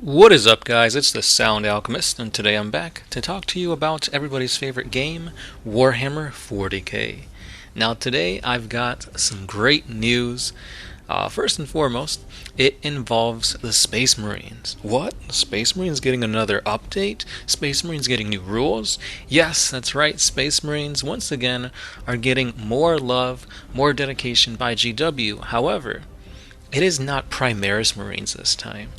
What is up, guys? It's the Sound Alchemist, and today I'm back to talk to you about everybody's favorite game, Warhammer 40K. Now, today I've got some great news. First and foremost, it involves the Space Marines. What? The Space Marines getting another update? Space Marines getting new rules? Yes, that's right. Space Marines, once again, are getting more love, more dedication by GW. However, it is not Primaris Marines this time.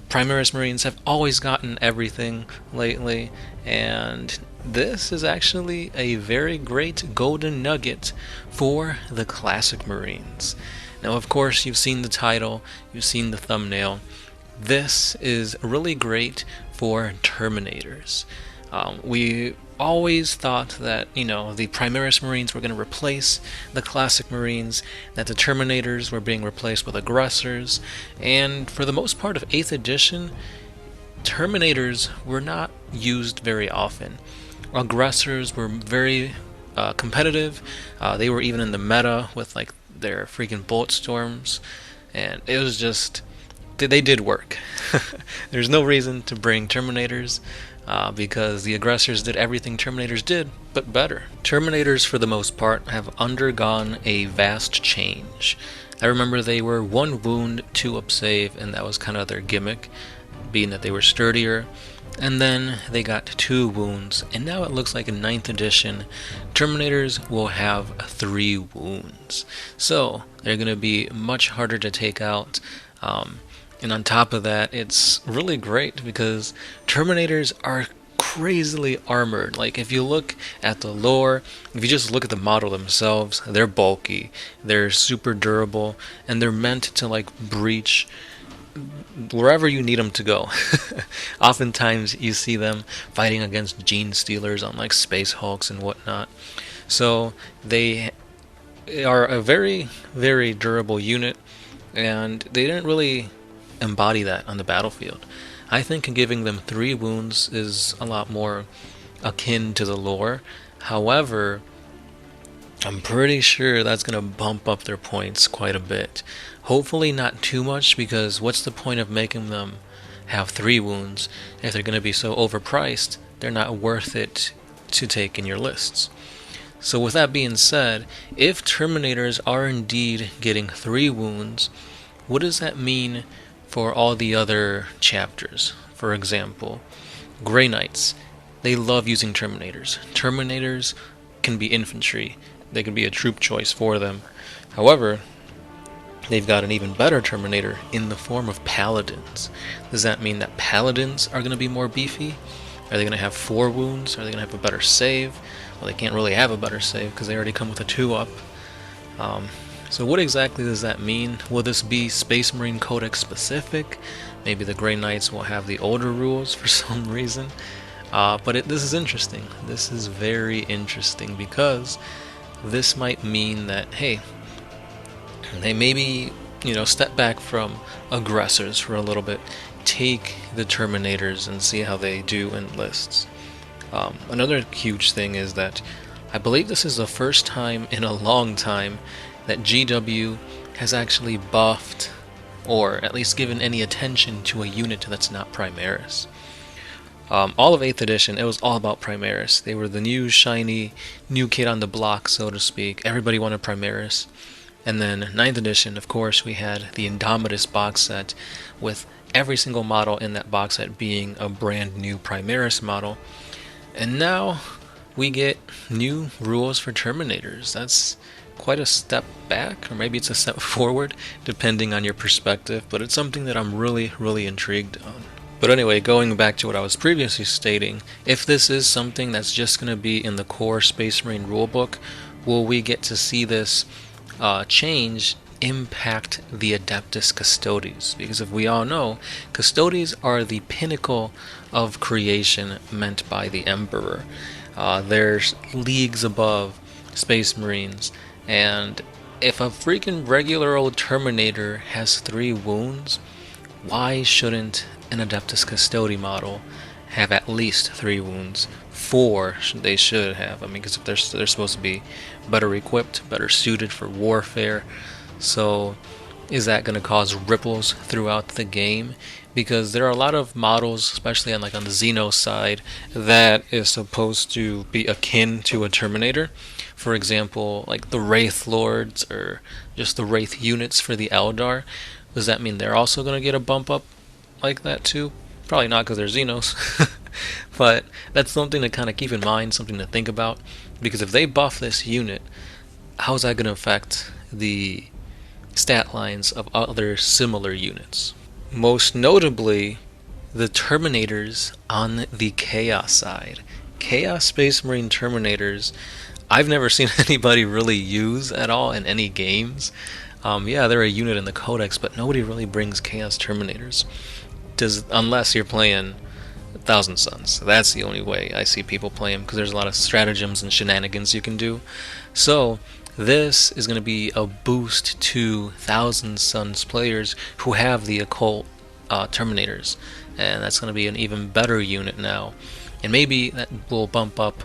Primaris Marines have always gotten everything lately, and this is actually a very great golden nugget for the Classic Marines. Now, of course, you've seen the title, you've seen the thumbnail. This is really great for Terminators. We always thought that, the Primaris Marines were going to replace the Classic Marines, that the Terminators were being replaced with Aggressors, and for the most part of 8th edition, Terminators were not used very often. Aggressors were very competitive. They were even in the meta with their freaking bullet storms, and it was just, they did work. There's no reason to bring Terminators because the Aggressors did everything Terminators did, but better. Terminators, for the most part, have undergone a vast change. I remember they were 1 wound, 2 up save, and that was kind of their gimmick, being that they were sturdier. And then they got 2 wounds, and now it looks like in 9th edition, Terminators will have 3 wounds. So, they're going to be much harder to take out. And on top of that, it's really great because Terminators are crazily armored. Like, if you look at the lore, if you just look at the model themselves, they're bulky, they're super durable, and they're meant to breach wherever you need them to go. Oftentimes you see them fighting against gene stealers on Space Hulks and whatnot. So they are a very, very durable unit, and they didn't really embody that on the battlefield. I think giving them 3 wounds is a lot more akin to the lore. However, I'm pretty sure that's going to bump up their points quite a bit. Hopefully not too much, because what's the point of making them have 3 wounds if they're going to be so overpriced? They're not worth it to take in your lists. So with that being said, if Terminators are indeed getting 3 wounds, what does that mean for all the other chapters? For example, Grey Knights. They love using Terminators. Terminators can be infantry. They can be a troop choice for them. However, they've got an even better Terminator in the form of Paladins. Does that mean that Paladins are going to be more beefy? Are they going to have 4 wounds? Are they going to have a better save? Well, they can't really have a better save because they already come with a 2-up. So what exactly does that mean? Will this be Space Marine Codex specific? Maybe the Grey Knights will have the older rules for some reason. But this is interesting. This is very interesting because this might mean that, hey, they maybe, step back from Aggressors for a little bit, take the Terminators and see how they do in lists. Another huge thing is that I believe this is the first time in a long time that GW has actually buffed, or at least given any attention to a unit that's not Primaris. All of 8th edition, it was all about Primaris. They were the new, shiny, new kid on the block, so to speak. Everybody wanted Primaris. And then 9th edition, of course, we had the Indomitus box set, with every single model in that box set being a brand new Primaris model. And now we get new rules for Terminators. That's quite a step back, or maybe it's a step forward, depending on your perspective, but it's something that I'm really, really intrigued on. But anyway, going back to what I was previously stating, if this is something that's just going to be in the core Space Marine rulebook, will we get to see this change impact the Adeptus Custodes? Because if we all know, Custodes are the pinnacle of creation meant by the Emperor. There's leagues above Space Marines, and if a freaking regular old Terminator has 3 wounds, why shouldn't an Adeptus Custode model have at least 3 wounds? 4 they should have. I mean, because if they're supposed to be better equipped, better suited for warfare. So is that going to cause ripples throughout the game? Because there are a lot of models, especially on the Xeno side, that is supposed to be akin to a Terminator. For example, like the Wraith Lords or just the Wraith units for the Eldar. Does that mean they're also going to get a bump up like that too? Probably not, because they're Xenos. But that's something to kind of keep in mind, something to think about. Because if they buff this unit, how's that going to affect the stat lines of other similar units? Most notably, the Terminators on the Chaos side. Chaos Space Marine Terminators, I've never seen anybody really use at all in any games. Yeah, they're a unit in the Codex, but nobody really brings Chaos Terminators. Unless you're playing Thousand Suns. That's the only way I see people play them, because there's a lot of stratagems and shenanigans you can do. So this is going to be a boost to Thousand Suns players who have the occult Terminators, and that's going to be an even better unit now. And maybe that will bump up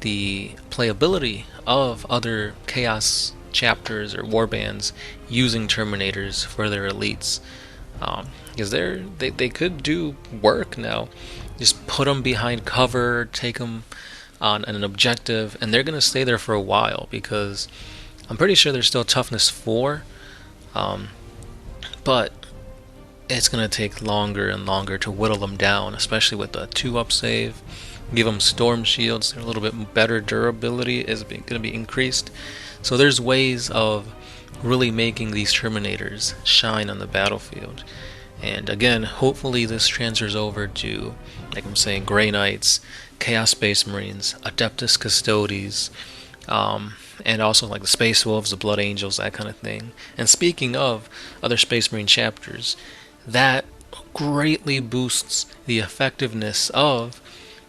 the playability of other Chaos chapters or warbands using Terminators for their elites. Because they could do work now. Just put them behind cover, take them on an objective, and they're going to stay there for a while, because I'm pretty sure they're still toughness 4, but it's going to take longer and longer to whittle them down, especially with the 2-up save. Give them storm shields, they're a little bit better durability is going to be increased. So there's ways of really making these Terminators shine on the battlefield. And again, hopefully this transfers over to, like I'm saying, Grey Knights, Chaos Space Marines, Adeptus Custodes, and also like the Space Wolves, the Blood Angels, that kind of thing. And speaking of other Space Marine chapters, that greatly boosts the effectiveness of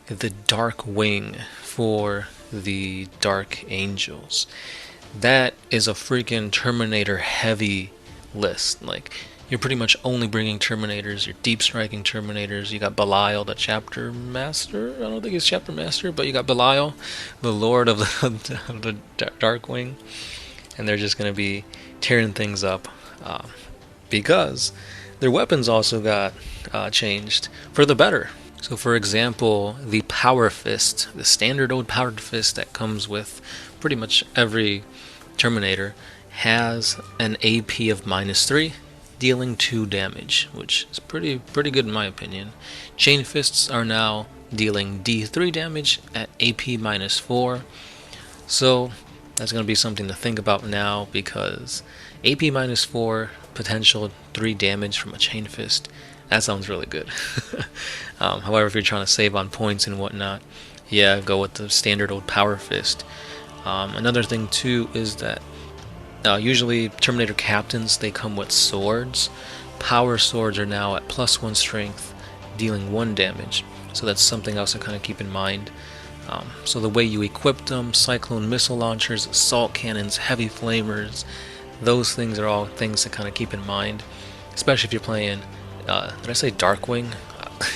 the Dark Wing for the Dark Angels. That is a freaking Terminator heavy list. Like, you're pretty much only bringing Terminators, you're deep striking Terminators. You got Belial, the Chapter Master. I don't think he's Chapter Master, but you got Belial, the Lord of the Darkwing. And they're just going to be tearing things up. Because their weapons also got changed for the better. So for example, the Power Fist, the standard old Power Fist that comes with pretty much every Terminator, has an AP of -3, dealing 2 damage, which is pretty good in my opinion. Chain Fists are now dealing D3 damage at AP -4. So that's going to be something to think about now, because AP -4, potential 3 damage from a Chain Fist, that sounds really good. However, if you're trying to save on points and whatnot, yeah, go with the standard old Power Fist. Another thing too is that usually Terminator captains, they come with swords. Power swords are now at +1 strength, dealing 1 damage. So that's something else to kind of keep in mind. So the way you equip them, cyclone missile launchers, assault cannons, heavy flamers, those things are all things to kind of keep in mind. Especially if you're playing, did I say Darkwing?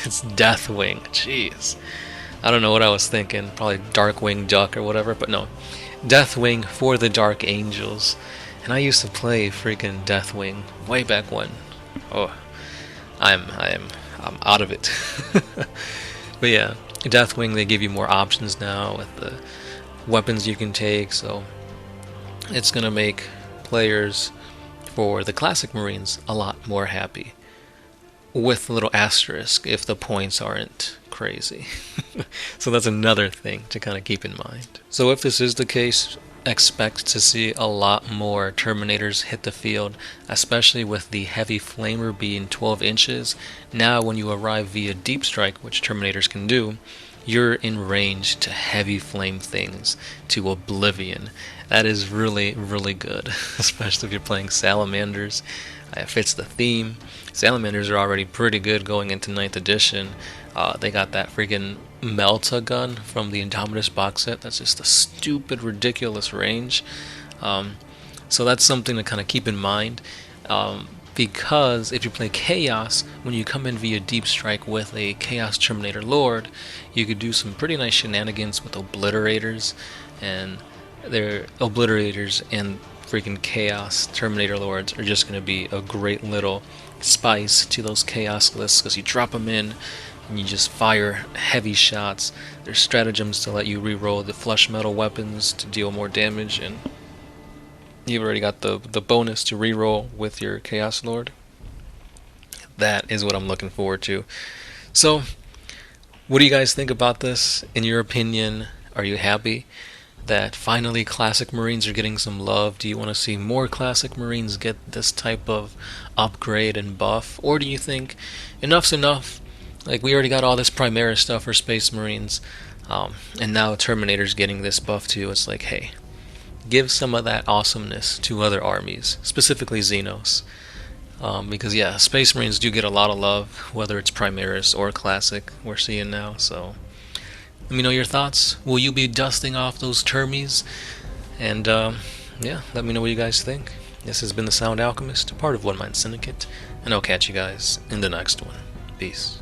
It's Deathwing, jeez. I don't know what I was thinking, probably Darkwing Duck or whatever, but no. Deathwing for the Dark Angels. And I used to play freaking Deathwing way back when. Oh, I'm out of it. But yeah, Deathwing, they give you more options now with the weapons you can take, so it's gonna make players for the classic Marines a lot more happy. With a little asterisk if the points aren't crazy. So that's another thing to kind of keep in mind. So if this is the case, expect to see a lot more Terminators hit the field, especially with the heavy flamer being 12 inches. Now when you arrive via deep strike, which Terminators can do, you're in range to heavy flame things to oblivion. That is really, really good, especially if you're playing Salamanders. It fits the theme. Salamanders are already pretty good going into 9th edition. They got that freaking Melta gun from the Indomitus box set. That's just a stupid, ridiculous range. So that's something to kind of keep in mind. Because if you play Chaos, when you come in via Deep Strike with a Chaos Terminator Lord, you could do some pretty nice shenanigans with Obliterators. And they're Obliterators and freaking Chaos Terminator Lords are just going to be a great little spice to those Chaos lists, because you drop them in and you just fire heavy shots. There's stratagems to let you reroll the flesh metal weapons to deal more damage, and you've already got the bonus to reroll with your Chaos Lord. That is what I'm looking forward to. So, what do you guys think about this? In your opinion, are you happy that finally Classic Marines are getting some love? Do you want to see more Classic Marines get this type of upgrade and buff? Or do you think enough's enough? Like, we already got all this Primaris stuff for Space Marines, and now Terminator's getting this buff too. It's like, hey, give some of that awesomeness to other armies, specifically Xenos. Because yeah, Space Marines do get a lot of love, whether it's Primaris or Classic, we're seeing now. So let me know your thoughts. Will you be dusting off those Termies? And yeah, let me know what you guys think. This has been the Sound Alchemist, part of One Mind Syndicate, and I'll catch you guys in the next one. Peace.